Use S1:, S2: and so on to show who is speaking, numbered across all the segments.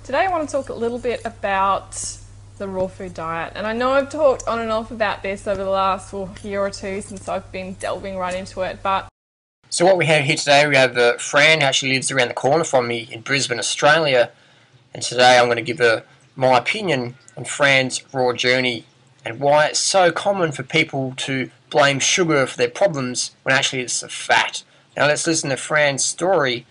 S1: Today I want to talk a little bit about the raw food diet, and I know I've talked on and off about this over the last year or two since I've been delving right into it, but
S2: So what we have here today, we have Fran, who actually lives around the corner from me in Brisbane, Australia, and today I'm going to give her my opinion on Fran's raw journey and why it's so common for people to blame sugar for their problems when actually it's the fat. Now let's listen to Fran's story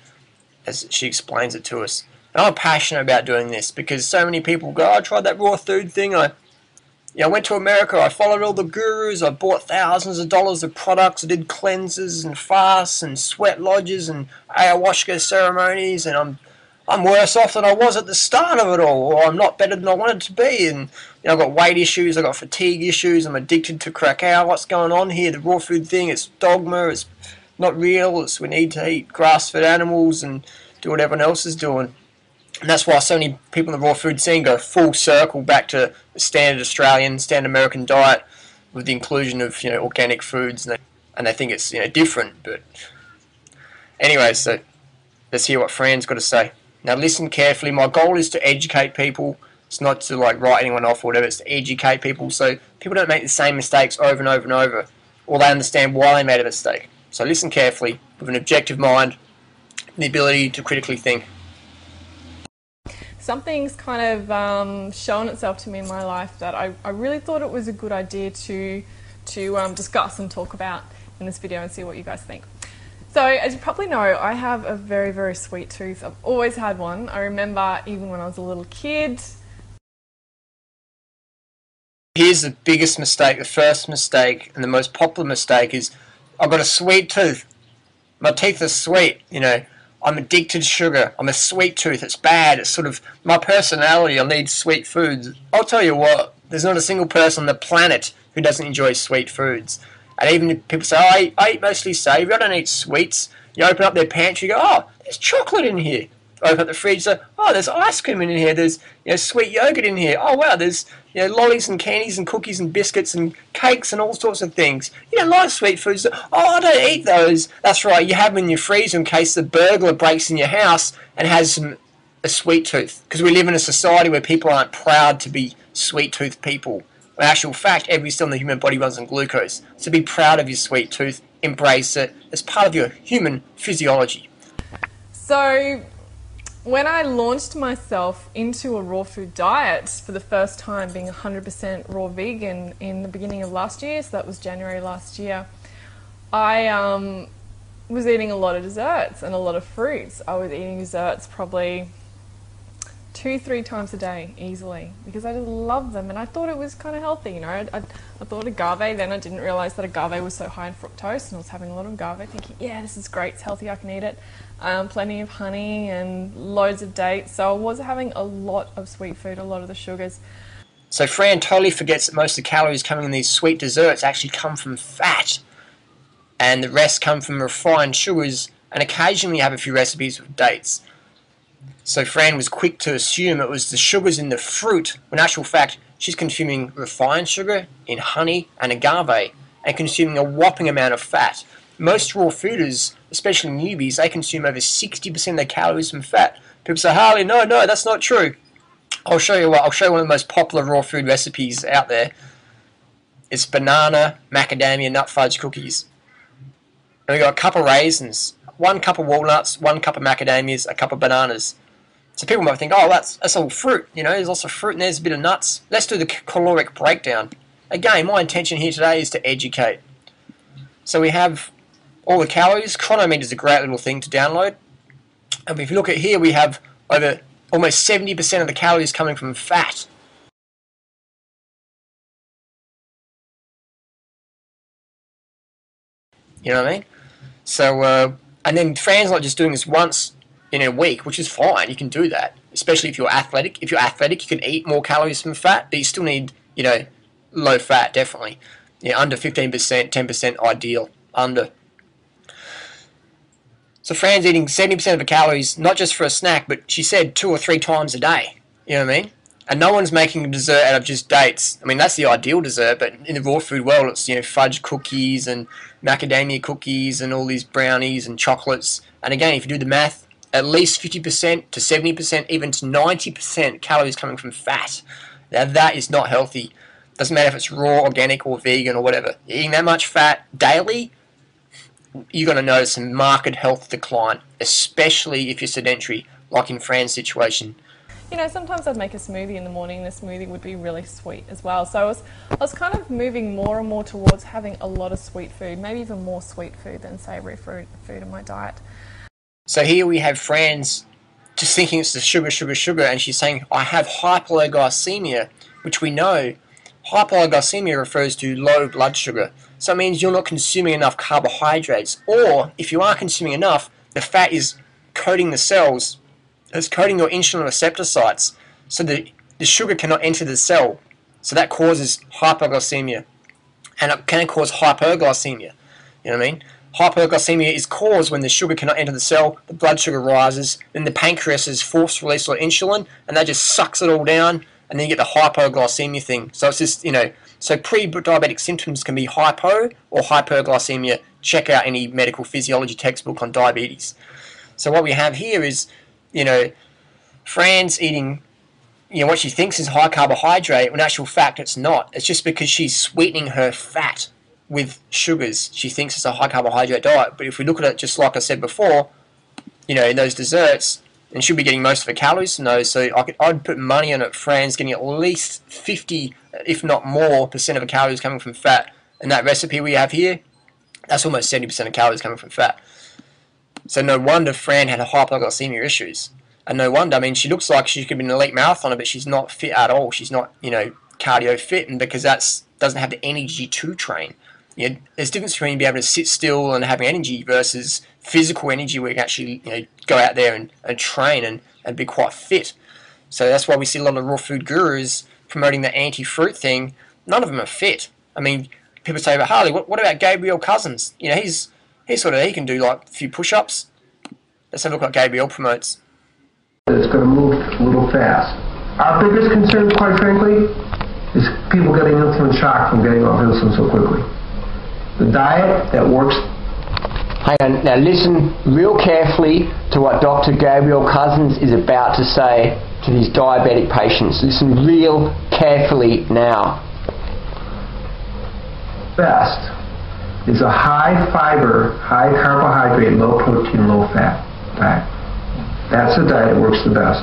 S2: as she explains it to us. And I'm passionate about doing this because so many people go, I tried that raw food thing, I went to America, I followed all the gurus, I bought thousands of dollars of products, I did cleanses and fasts and sweat lodges and ayahuasca ceremonies, and I'm worse off than I was at the start of it all, or I'm not better than I wanted to be, and I've got weight issues, I've got fatigue issues, I'm addicted to cacao, what's going on here, the raw food thing, it's dogma, it's not real, we need to eat grass-fed animals and do what everyone else is doing. And that's why so many people in the raw food scene go full circle back to the standard Australian, standard American diet with the inclusion of organic foods, and they think it's different. But anyway, so let's hear what Fran's got to say. Now listen carefully. My goal is to educate people. It's not to write anyone off or whatever. It's to educate people so people don't make the same mistakes over and over and over, or they understand why they made a mistake. So listen carefully with an objective mind and the ability to critically think.
S1: something's kind of shown itself to me in my life that I really thought it was a good idea to discuss and talk about in this video and see what you guys think. So as you probably know, I have a very, very sweet tooth. I've always had one. I remember even when I was a little kid.
S2: Here's the biggest mistake, the first mistake, and the most popular mistake is, I've got a sweet tooth. My teeth are sweet, I'm addicted to sugar. I'm a sweet tooth. It's bad. It's sort of my personality. I need sweet foods. I'll tell you what, there's not a single person on the planet who doesn't enjoy sweet foods. And even if people say, oh, I eat mostly savoury, I don't eat sweets. You open up their pantry, you go, oh, there's chocolate in here. Open up the fridge, say, oh, there's ice cream in here. There's sweet yogurt in here. Oh, wow, there's lollies and candies and cookies and biscuits and cakes and all sorts of things. You don't like sweet foods. Oh, I don't eat those. That's right, you have them in your freezer in case the burglar breaks in your house and has a sweet tooth. Because we live in a society where people aren't proud to be sweet tooth people. In actual fact, every cell in the human body runs on glucose. So be proud of your sweet tooth. Embrace it. It's part of your human physiology.
S1: So when I launched myself into a raw food diet for the first time, being 100% raw vegan in the beginning of last year, so that was January last year, I was eating a lot of desserts and a lot of fruits. I was eating desserts probably 2-3 times a day easily because I just love them, and I thought it was kind of healthy. I thought agave, then I didn't realise that agave was so high in fructose, and I was having a lot of agave thinking, yeah, this is great, it's healthy, I can eat it. Plenty of honey and loads of dates, so I was having a lot of sweet food, a lot of the sugars.
S2: So Fran totally forgets that most of the calories coming in these sweet desserts actually come from fat, and the rest come from refined sugars, and occasionally you have a few recipes with dates. So Fran was quick to assume it was the sugars in the fruit, when in actual fact she's consuming refined sugar in honey and agave, and consuming a whopping amount of fat. Most raw fooders, especially newbies, they consume over 60% of their calories from fat. People say, Harley, no, that's not true. I'll show you what. I'll show you one of the most popular raw food recipes out there. It's banana macadamia nut fudge cookies. And we've got a cup of raisins, 1 cup of walnuts, 1 cup of macadamias, a cup of bananas. So people might think, oh, that's all fruit. There's lots of fruit and there's a bit of nuts. Let's do the caloric breakdown. Again, my intention here today is to educate. So we have all the calories. Chronometer is a great little thing to download. And if you look at here, we have over almost 70% of the calories coming from fat. You know what I mean? So, and then Fran's not just doing this once in a week, which is fine. You can do that, especially if you're athletic. If you're athletic, you can eat more calories from fat, but you still need, low fat, definitely. Under 15%, 10% ideal, under. So Fran's eating 70% of her calories, not just for a snack, but she said 2 or 3 times a day. You know what I mean? And no one's making a dessert out of just dates. I mean, that's the ideal dessert, but in the raw food world, it's, fudge cookies and macadamia cookies and all these brownies and chocolates. And again, if you do the math, at least 50% to 70%, even to 90% calories coming from fat. Now that is not healthy. Doesn't matter if it's raw, organic, or vegan, or whatever. Eating that much fat daily, you're going to notice a marked health decline, especially if you're sedentary, like in Fran's situation.
S1: You know, sometimes I'd make a smoothie in the morning and the smoothie would be really sweet as well. So I was kind of moving more and more towards having a lot of sweet food, maybe even more sweet food than savoury food in my diet.
S2: So here we have Fran's just thinking it's the sugar, sugar, sugar, and she's saying, I have hypoglycemia, which we know hypoglycemia refers to low blood sugar. So it means you're not consuming enough carbohydrates, or if you are consuming enough, the fat is coating the cells, it's coating your insulin receptor sites, so the sugar cannot enter the cell. So that causes hypoglycemia, and it can cause hyperglycemia. You know what I mean? Hyperglycemia is caused when the sugar cannot enter the cell, the blood sugar rises, then the pancreas is forced to release all insulin, and that just sucks it all down, and then you get the hypoglycemia thing. So it's just, you know, so pre-diabetic symptoms can be hypo or hyperglycemia. Check out any medical physiology textbook on diabetes. So what we have here is, you know, Fran's eating, you know, what she thinks is high carbohydrate, when in actual fact it's not. It's just because she's sweetening her fat with sugars. She thinks it's a high carbohydrate diet. But if we look at it, just like I said before, you know, in those desserts, and she'll be getting most of her calories from those. So I'd put money on it. Fran's getting at least 50, if not more, % of her calories coming from fat. And that recipe we have here, that's almost 70% of calories coming from fat. So no wonder Fran had hypoglycemia issues. And no wonder, I mean, she looks like she could be an elite marathoner, but she's not fit at all. She's not, you know, cardio fit, and because that doesn't have the energy to train. You know, there's a difference between being able to sit still and having energy versus physical energy where you can actually, you know, go out there and train and be quite fit. So that's why we see a lot of raw food gurus promoting the anti-fruit thing. None of them are fit. I mean, people say about Harley, what about Gabriel Cousins? You know, he's sort of, he can do like a few push-ups. Let's have a look at what Gabriel promotes.
S3: It's going to move a little fast. Our biggest concern, quite frankly, is people getting insulin shock from getting off insulin so quickly. The diet that works.
S4: Hang on, now listen real carefully to what Dr. Gabriel Cousins is about to say to his diabetic patients. Listen real carefully now.
S3: Best is a high fiber, high carbohydrate, low protein, low fat diet. That's the diet that works the best.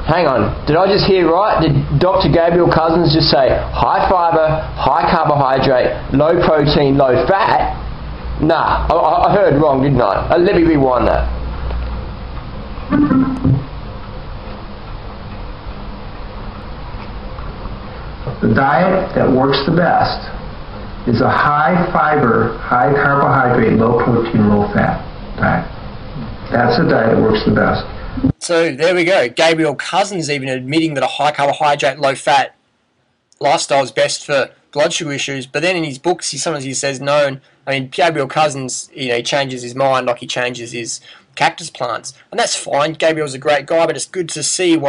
S4: Hang on, did I just hear right? Did Dr. Gabriel Cousins just say high fiber, high carbohydrate, low protein, low fat? Nah, I heard wrong, didn't I? Let me rewind that.
S3: The diet that works the best is a high fiber, high carbohydrate, low protein, low fat diet. That's the diet that works the best.
S2: So there we go. Gabriel Cousins even admitting that a high carbohydrate, low fat lifestyle is best for blood sugar issues. But then in his books, sometimes he says no. And I mean, Gabriel Cousins, you know, he changes his mind like he changes his cactus plants, and that's fine. Gabriel's a great guy, but it's good to see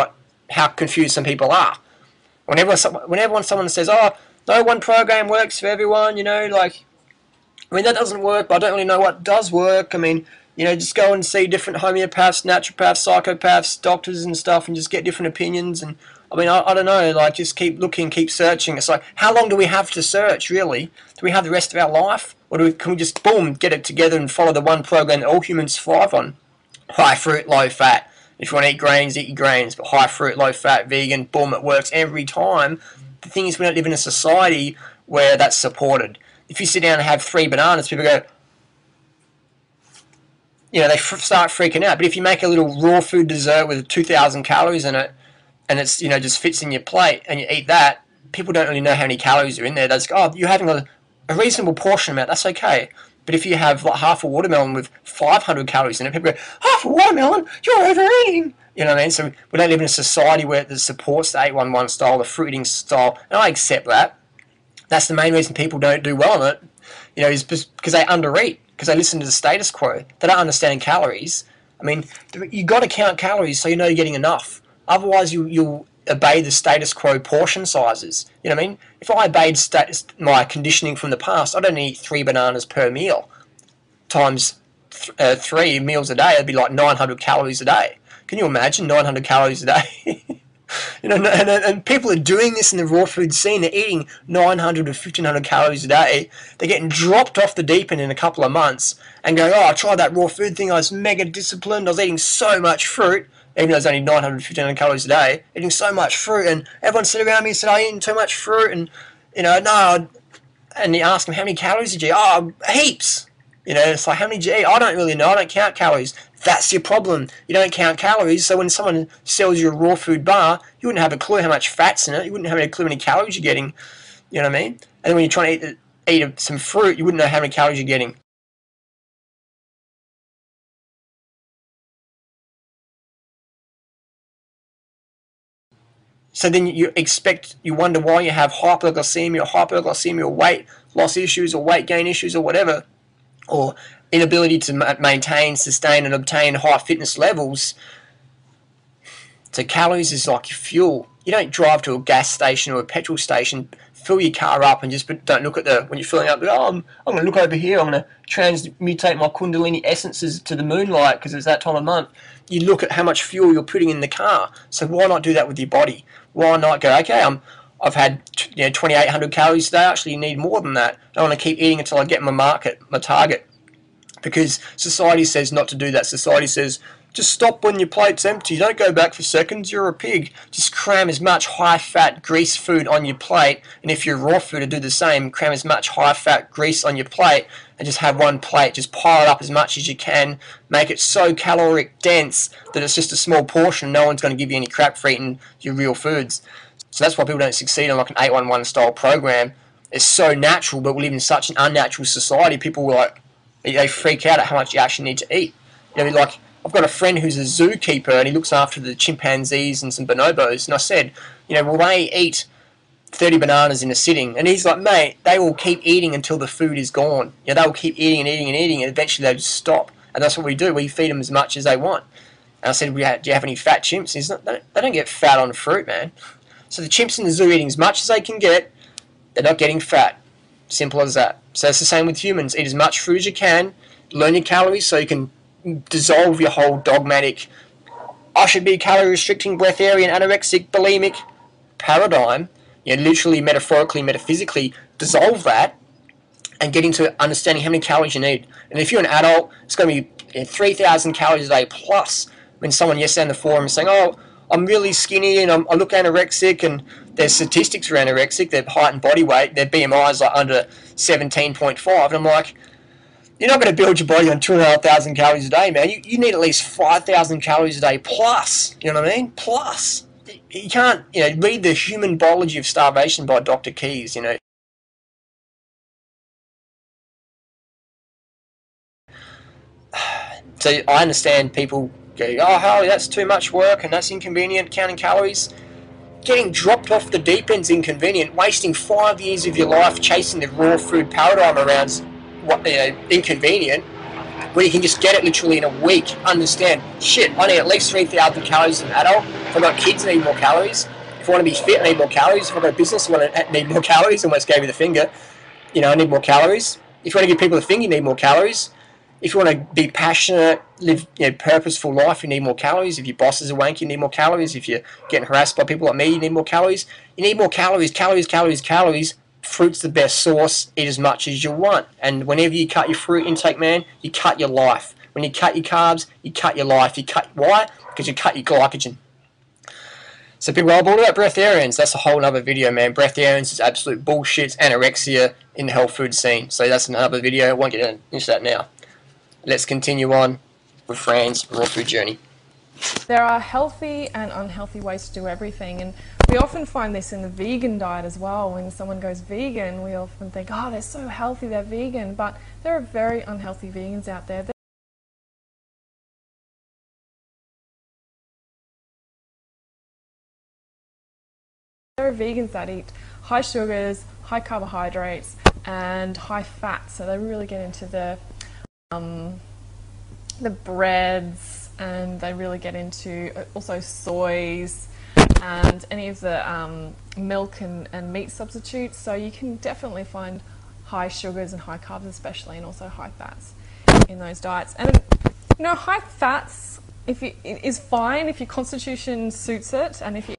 S2: how confused some people are. Whenever someone says, "Oh, no one program works for everyone," you know, like, I mean, that doesn't work. But I don't really know what does work. I mean, you know, just go and see different homeopaths, naturopaths, psychopaths, doctors and stuff, and just get different opinions. And I mean, I don't know, like, just keep looking, keep searching. It's like, how long do we have to search, really? Do we have the rest of our life? Or can we just, boom, get it together and follow the one program that all humans thrive on? High fruit, low fat. If you want to eat grains, eat your grains. But high fruit, low fat, vegan, boom, it works every time. The thing is, we don't live in a society where that's supported. If you sit down and have 3 bananas, people go, you know, they start freaking out. But if you make a little raw food dessert with 2,000 calories in it, and it's, you know, just fits in your plate, and you eat that, people don't really know how many calories are in there. They just go, oh, you're having a reasonable portion amount, that's okay. But if you have like half a watermelon with 500 calories in it, people go, half a watermelon? You're overeating! You know what I mean? So we don't live in a society where it supports the 811 style, the fruit eating style, and I accept that. That's the main reason people don't do well on it, you know, is because they undereat, because they listen to the status quo. They don't understand calories. I mean, you've got to count calories so you know you're getting enough. Otherwise, you'll obey the status quo portion sizes. You know what I mean? If I obeyed my conditioning from the past, I'd only eat 3 bananas per meal times 3 meals a day, it'd be like 900 calories a day. Can you imagine 900 calories a day? You know, and people are doing this in the raw food scene. They're eating 900 to 1500 calories a day. They're getting dropped off the deep end in a couple of months and going, oh, I tried that raw food thing. I was mega disciplined. I was eating so much fruit, even though it's only 900 to 1500 calories a day, eating so much fruit. And everyone sat around me and said, I'm eating too much fruit. And, you know, no. And you ask them, how many calories did you eat? Oh, heaps. You know, it's like, how many did you eat? I don't really know. I don't count calories. That's your problem. You don't count calories. So when someone sells you a raw food bar, you wouldn't have a clue how much fat's in it. You wouldn't have a clue how many calories you're getting. You know what I mean? And then when you're trying to eat some fruit, you wouldn't know how many calories you're getting. So then you wonder why you have hypoglycemia or weight loss issues or weight gain issues or whatever, or inability to maintain, sustain and obtain high fitness levels. So calories is like your fuel. You don't drive to a gas station or a petrol station, fill your car up and just don't look at when you're filling up, oh, I'm going to look over here, I'm going to transmutate my Kundalini essences to the moonlight because it's that time of month. You look at how much fuel you're putting in the car. So why not do that with your body? Why not go, okay, I've had 2,800 calories today, I actually need more than that. I don't want to keep eating until I get my target. Because society says not to do that. Society says, just stop when your plate's empty. Don't go back for seconds. You're a pig. Just cram as much high-fat grease food on your plate. And if you're raw food, to do the same. Cram as much high-fat grease on your plate and just have one plate. Just pile it up as much as you can. Make it so caloric dense that it's just a small portion. No one's going to give you any crap for eating your real foods. So that's why people don't succeed in like an 811 style program. It's so natural, but we live in such an unnatural society. People were like, they freak out at how much you actually need to eat. You know, like, I've got a friend who's a zookeeper and he looks after the chimpanzees and some bonobos. And I said, you know, will they eat 30 bananas in a sitting? And he's like, mate, they will keep eating until the food is gone. You know, they will keep eating and eating and eating, and eventually they just stop. And that's what we do. We feed them as much as they want. And I said, do you have any fat chimps? He's like, they don't get fat on fruit, man. So the chimps in the zoo eating as much as they can get, they're not getting fat. Simple as that. So it's the same with humans. Eat as much food as you can. Learn your calories so you can dissolve your whole dogmatic, I should be calorie restricting, breatharian, anorexic, bulimic paradigm. You know, literally, metaphorically, metaphysically, dissolve that and get into understanding how many calories you need. And if you're an adult, it's going to be 3,000 calories a day plus. When someone yesterday in the forum is saying, oh, I'm really skinny and I look anorexic, and there's statistics for anorexic, their height and body weight, their BMI is like under 17.5, and I'm like, you're not going to build your body on 2,500 calories a day, man. You need at least 5,000 calories a day plus, you know what I mean? Plus. You can't, read The Human Biology of Starvation by Dr. Keyes, So I understand people go, oh, Harley, that's too much work and that's inconvenient, counting calories. Getting dropped off the deep end's inconvenient. Wasting 5 years of your life chasing the raw food paradigm around's inconvenient, when you can just get it literally in a week. Understand, shit, I need at least 3,000 calories as an adult. If I've got kids, I need more calories. If I want to be fit, I need more calories. If I've got a business, I need more calories. I almost gave you the finger. I need more calories. If you want to give people the finger, you need more calories. If you want to be passionate, live purposeful life, you need more calories. If your boss is a wank, you need more calories. If you're getting harassed by people like me, you need more calories. You need more calories, calories, calories, calories. Fruit's the best source. Eat as much as you want. And whenever you cut your fruit intake, man, you cut your life. When you cut your carbs, you cut your life. Why? Because you cut your glycogen. So people are all about breatharians. That's a whole other video, man. Breatharians is absolute bullshit. It's anorexia in the health food scene. So that's another video. I won't get into that now. Let's continue on with Fran's raw food journey.
S1: There are healthy and unhealthy ways to do everything, and we often find this in the vegan diet as well. When someone goes vegan, we often think, oh, they're so healthy, they're vegan, but there are very unhealthy vegans out there. There are vegans that eat high sugars, high carbohydrates, and high fat, so they really get into the breads, and they really get into also soys and any of the milk and meat substitutes. So you can definitely find high sugars and high carbs especially, and also high fats in those diets. And you know, high fats is fine if your constitution suits it, and if you're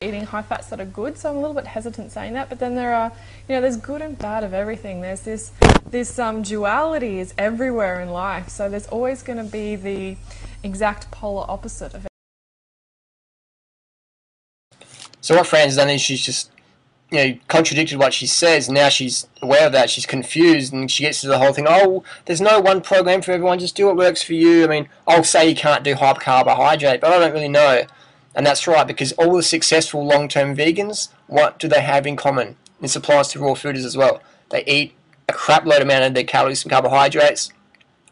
S1: eating high fats that are good. So I'm a little bit hesitant saying that, but then there are, you know, there's good and bad of everything. There's this duality is everywhere in life, so there's always going to be the exact polar opposite of it.
S2: So what Fran's done is she's just, you know, contradicted what she says. Now she's aware of that. She's confused, and she gets to the whole thing. Oh, there's no one program for everyone. Just do what works for you. I mean, I'll say you can't do high carbohydrate, but I don't really know. And that's right, because all the successful long-term vegans, what do they have in common? This applies to raw fooders as well. They eat a crap load amount of their calories from carbohydrates.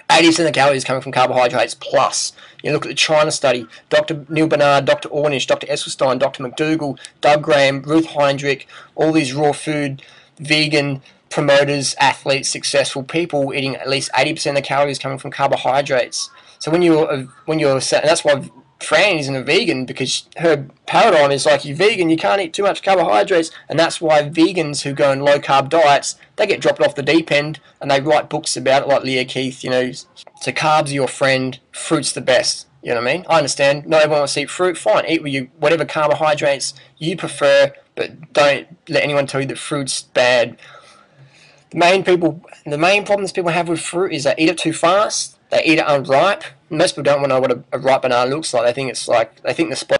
S2: 80% of the calories coming from carbohydrates plus. You look at the China study, Dr. Neil Barnard, Dr. Ornish, Dr. Esselstyn, Dr. McDougall, Doug Graham, Ruth Heinrich, all these raw food, vegan promoters, athletes, successful people eating at least 80% of the calories coming from carbohydrates. So when you're, and that's why Fran isn't a vegan, because her paradigm is like, you're vegan, you can't eat too much carbohydrates, and that's why vegans who go on low carb diets, they get dropped off the deep end, and they write books about it, like Leah Keith, you know. So carbs are your friend, fruit's the best, you know what I mean? I understand, not everyone wants to eat fruit, fine, eat with you whatever carbohydrates you prefer, but don't let anyone tell you that fruit's bad. The main problems people have with fruit is they eat it too fast, they eat it unripe. Most people don't want to know what a ripe banana looks like. They think the spotty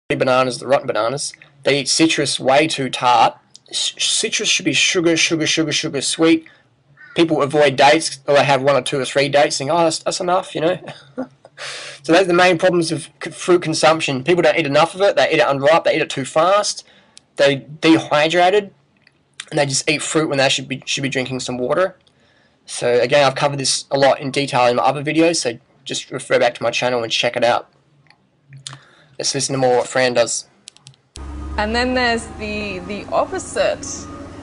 S2: bananas are the rotten bananas. They eat citrus way too tart. Citrus should be sugar, sweet. People avoid dates, or they have 1 or 2 or 3 dates, think, oh, that's enough, you know. So those are the main problems of fruit consumption. People don't eat enough of it. They eat it unripe. They eat it too fast. They're dehydrated, and they just eat fruit when they should be drinking some water. So again, I've covered this a lot in detail in my other videos, so just refer back to my channel and check it out. Let's listen to more what Fran does.
S1: And then there's the opposite,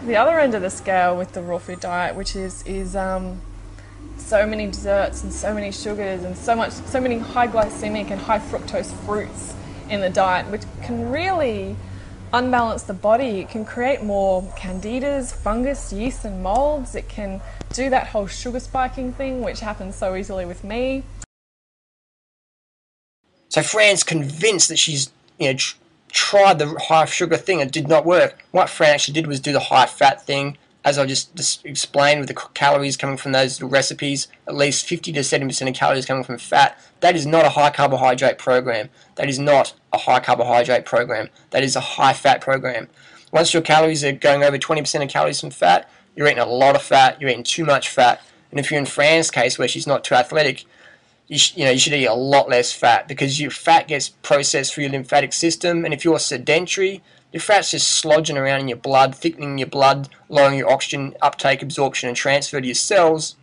S1: the other end of the scale with the raw food diet, which is so many desserts and so many sugars and so many high glycemic and high fructose fruits in the diet, which can really unbalance the body. It can create more candidas, fungus, yeast and molds. It can do that whole sugar spiking thing, which happens so easily with me.
S2: So Fran's convinced that she's, you know, tried the high sugar thing. It did not work. What Fran actually did was do the high fat thing, as I just explained, with the calories coming from those recipes. At least 50 to 70% of calories coming from fat. That is not a high carbohydrate program. That is not a high carbohydrate program. That is a high fat program. Once your calories are going over 20% of calories from fat, you're eating a lot of fat. You're eating too much fat. And if you're in Fran's case, where she's not too athletic, you should eat a lot less fat, because your fat gets processed through your lymphatic system, and if you're sedentary, your fat's just slodging around in your blood, thickening your blood, lowering your oxygen uptake, absorption, and transfer to your cells,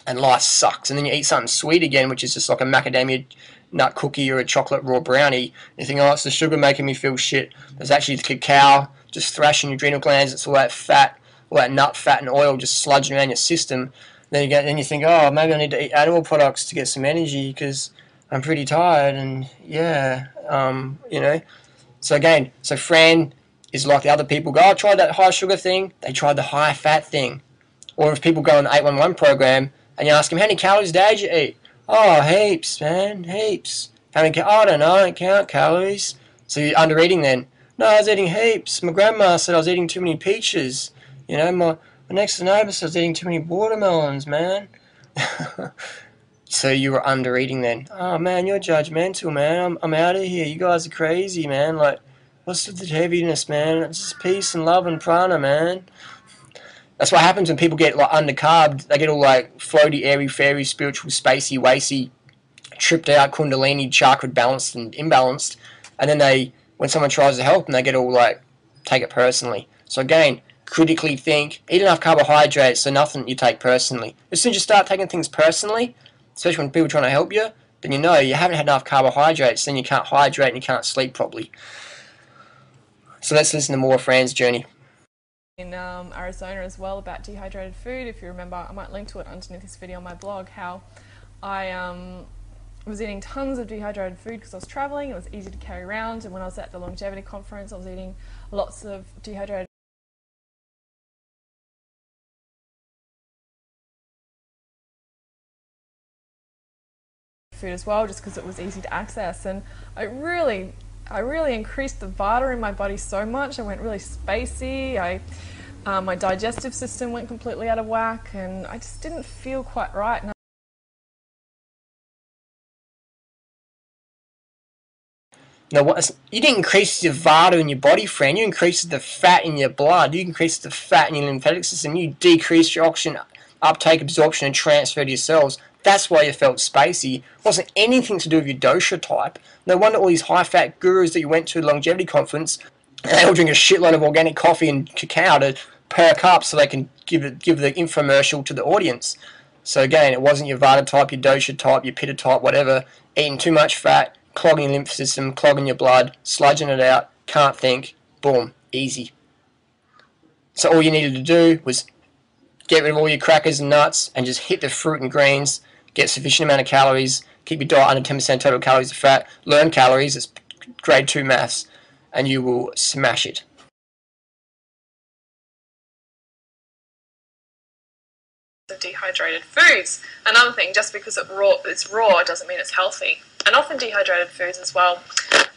S2: and life sucks. And then you eat something sweet again, which is just like a macadamia nut cookie or a chocolate raw brownie, and you think, oh, it's the sugar making me feel shit. There's actually the cacao just thrashing your adrenal glands. It's all that fat, all that nut fat and oil just sludging around your system. Then you think, oh, maybe I need to eat animal products to get some energy because I'm pretty tired, and yeah, you know. So again, so Fran is like the other people go, oh, I tried that high sugar thing, they tried the high fat thing. Or if people go on the 811 program and you ask them, how many calories a day did you eat? Oh, heaps, man, heaps. How many? I don't know, I don't count calories. So you're under eating then. No, I was eating heaps. My grandma said I was eating too many peaches. You know, my next door neighbour said I was eating too many watermelons, man. So you were under eating then. Oh man, you're judgmental, man. I'm out of here. You guys are crazy, man. Like, what's with the heaviness, man? It's just peace and love and prana, man. That's what happens when people get like undercarbed. They get all like floaty, airy, fairy, spiritual, spacey, wacy, tripped out, kundalini, chakra balanced and imbalanced. And then when someone tries to help them, they get all like, take it personally. So again, critically think, eat enough carbohydrates so nothing you take personally. As soon as you start taking things personally, especially when people are trying to help you, then you know you haven't had enough carbohydrates, then you can't hydrate and you can't sleep properly. So let's listen to more of Fran's journey.
S1: In Arizona as well, about dehydrated food. If you remember, I might link to it underneath this video on my blog, how I was eating tons of dehydrated food because I was traveling. It was easy to carry around, and when I was at the longevity conference, I was eating lots of dehydrated food as well, just because it was easy to access. And I really increased the Vata in my body so much. I went really spacey. My digestive system went completely out of whack, and I just didn't feel quite right. And
S2: Now, you didn't increase your Vata in your body, friend. You increased the fat in your blood. You increased the fat in your lymphatic system. You decreased your oxygen uptake, absorption, and transfer to your cells. That's why you felt spacey. It wasn't anything to do with your dosha type. No wonder all these high-fat gurus that you went to the longevity conference, they all drink a shitload of organic coffee and cacao to perk up so they can give the infomercial to the audience. So again, it wasn't your Vata type, your dosha type, your pitta type, whatever. Eating too much fat, clogging your lymph system, clogging your blood, sludging it out, can't think, boom, easy. So all you needed to do was get rid of all your crackers and nuts and just hit the fruit and greens, get sufficient amount of calories, keep your diet under 10% total calories of fat, learn calories, it's grade 2 maths, and you will smash it.
S1: of dehydrated foods. Another thing, just because it's raw doesn't mean it's healthy. And often dehydrated foods as well,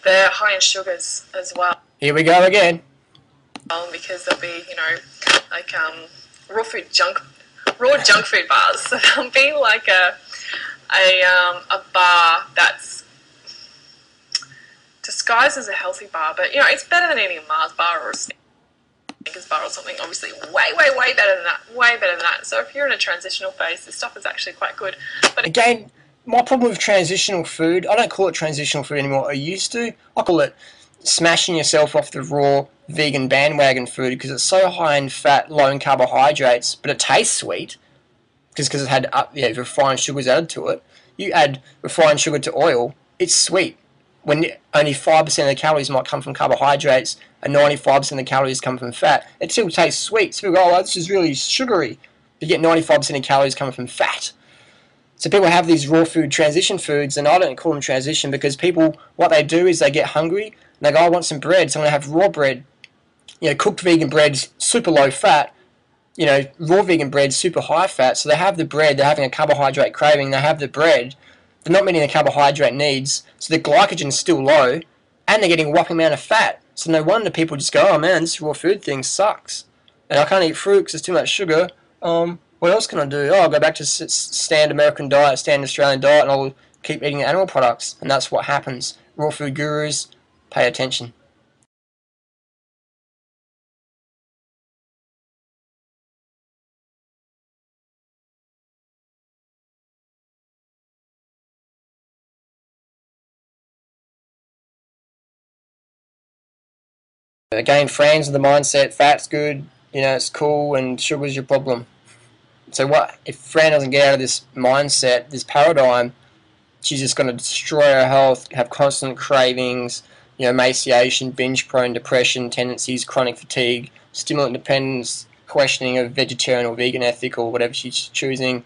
S1: they're high in sugars as well.
S2: Here we go again.
S1: Because there'll be, like raw junk food bars. So there'll be like a bar that's disguised as a healthy bar, but it's better than eating a Mars bar or a Snickers bar or something. Obviously, way better than that. Way better than that. So if you're in a transitional phase, this stuff is actually quite good. But
S2: again, my problem with transitional food, I don't call it transitional food anymore. I used to. I call it smashing yourself off the raw vegan bandwagon food because it's so high in fat, low in carbohydrates, but it tastes sweet just because it had refined sugars added to it. You add refined sugar to oil, it's sweet. When only 5% of the calories might come from carbohydrates and 95% of the calories come from fat, it still tastes sweet. So people go, oh, this is really sugary. You get 95% of calories coming from fat. So people have these raw food transition foods, and I don't call them transition because people, what they do is they get hungry and they go, I want some bread, so I'm going to have raw bread. Cooked vegan bread's super low fat. Raw vegan bread's super high fat. So they have the bread, they're having a carbohydrate craving, they have the bread, they're not meeting the carbohydrate needs, so the glycogen's still low, and they're getting a whopping amount of fat. So no wonder people just go, oh man, this raw food thing sucks. And I can't eat fruit because there's too much sugar. What else can I do? Oh, I'll go back to standard American diet, standard Australian diet, and I'll keep eating animal products. And that's what happens. Raw food gurus, pay attention. Again, friends with the mindset, fat's good, it's cool, and sugar's your problem. So what if Fran doesn't get out of this mindset, this paradigm, she's just going to destroy her health, have constant cravings, emaciation, binge-prone depression tendencies, chronic fatigue, stimulant dependence, questioning of vegetarian or vegan ethic or whatever she's choosing,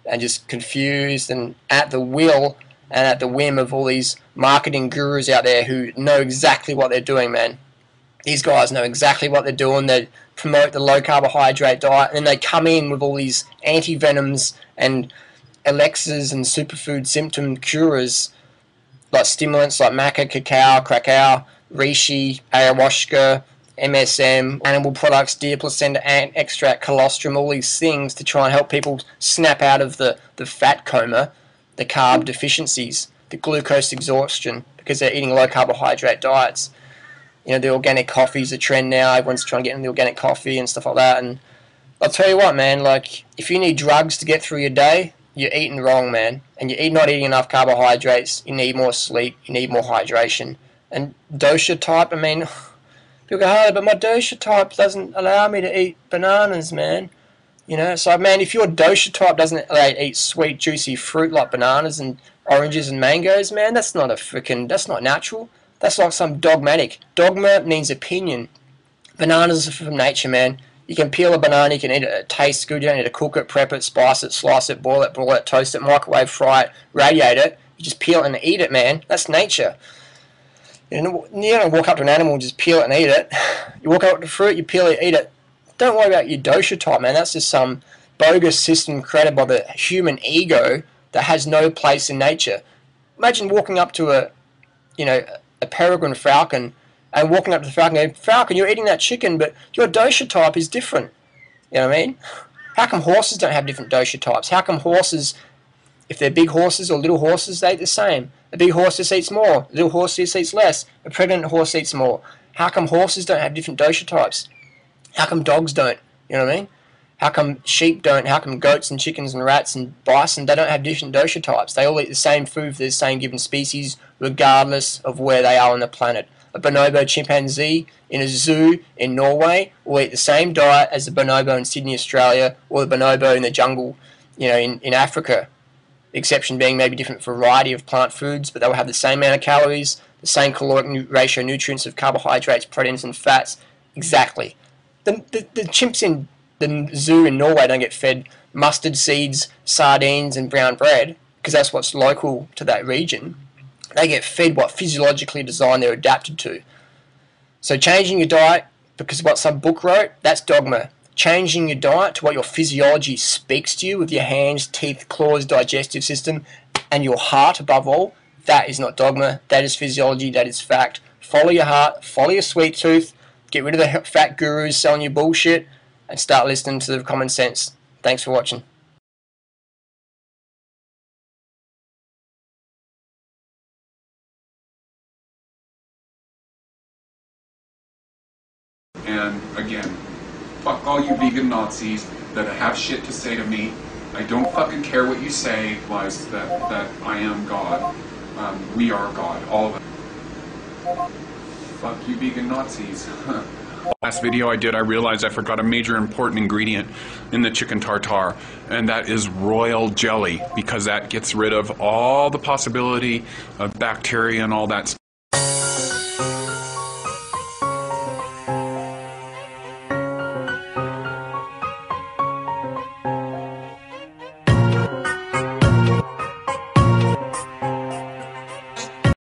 S2: and just confused and at the will and at the whim of all these marketing gurus out there who know exactly what they're doing, man. These guys know exactly what they're doing. They promote the low-carbohydrate diet, and then they come in with all these anti-venoms and elixirs and superfood symptom curers, like stimulants like maca, cacao, reishi, ayahuasca, MSM, animal products, deer placenta, ant extract, colostrum, all these things to try and help people snap out of the fat coma, the carb deficiencies, the glucose exhaustion, because they're eating low-carbohydrate diets. The organic coffee's a trend now. Everyone's trying to get into the organic coffee and stuff like that. And I'll tell you what, man, if you need drugs to get through your day, you're eating wrong, man. And you're not eating enough carbohydrates. You need more sleep. You need more hydration. And dosha type, people go, oh, but my dosha type doesn't allow me to eat bananas, man. So, man, if your dosha type doesn't allow you to eat sweet, juicy fruit like bananas and oranges and mangoes, man, that's not natural. That's like some dogmatic. Dogma means opinion. Bananas are from nature, man. You can peel a banana, you can eat it, it tastes good, you don't need to cook it, prep it, spice it, slice it, boil it, broil it, toast it, microwave, fry it, radiate it. You just peel it and eat it, man. That's nature. You don't walk up to an animal and just peel it and eat it. You walk up to fruit, you peel it, eat it. Don't worry about your dosha type, man. That's just some bogus system created by the human ego that has no place in nature. Imagine walking up to a peregrine falcon and walking up to the falcon and going, Falcon, you're eating that chicken, but your dosha type is different. You know what I mean? How come horses don't have different dosha types? How come horses, if they're big horses or little horses, they eat the same? A big horse just eats more. A little horse just eats less. A pregnant horse eats more. How come horses don't have different dosha types? How come dogs don't? You know what I mean? How come sheep don't? How come goats and chickens and rats and bison, they don't have different dosha types? They all eat the same food for the same given species, regardless of where they are on the planet. A bonobo chimpanzee in a zoo in Norway will eat the same diet as the bonobo in Sydney, Australia, or the bonobo in the jungle, in Africa. The exception being maybe different variety of plant foods, but they will have the same amount of calories, the same caloric ratio nutrients of carbohydrates, proteins, and fats. Exactly. The chimps in the zoo in Norway don't get fed mustard seeds, sardines, and brown bread, because that's what's local to that region. They get fed what physiologically designed they're adapted to. So changing your diet because of what some book wrote, that's dogma. Changing your diet to what your physiology speaks to you with your hands, teeth, claws, digestive system, and your heart above all, that is not dogma. That is physiology. That is fact. Follow your heart. Follow your sweet tooth. Get rid of the fat gurus selling you bullshit and start listening to the common sense. Thanks for watching.
S5: And again, fuck all you vegan Nazis that have shit to say to me. I don't fucking care what you say, lies that I am God. We are God, all of it. Fuck you vegan Nazis. Last video I did, I realized I forgot a major important ingredient in the chicken tartare, and that is royal jelly, because that gets rid of all the possibility of bacteria and all that stuff.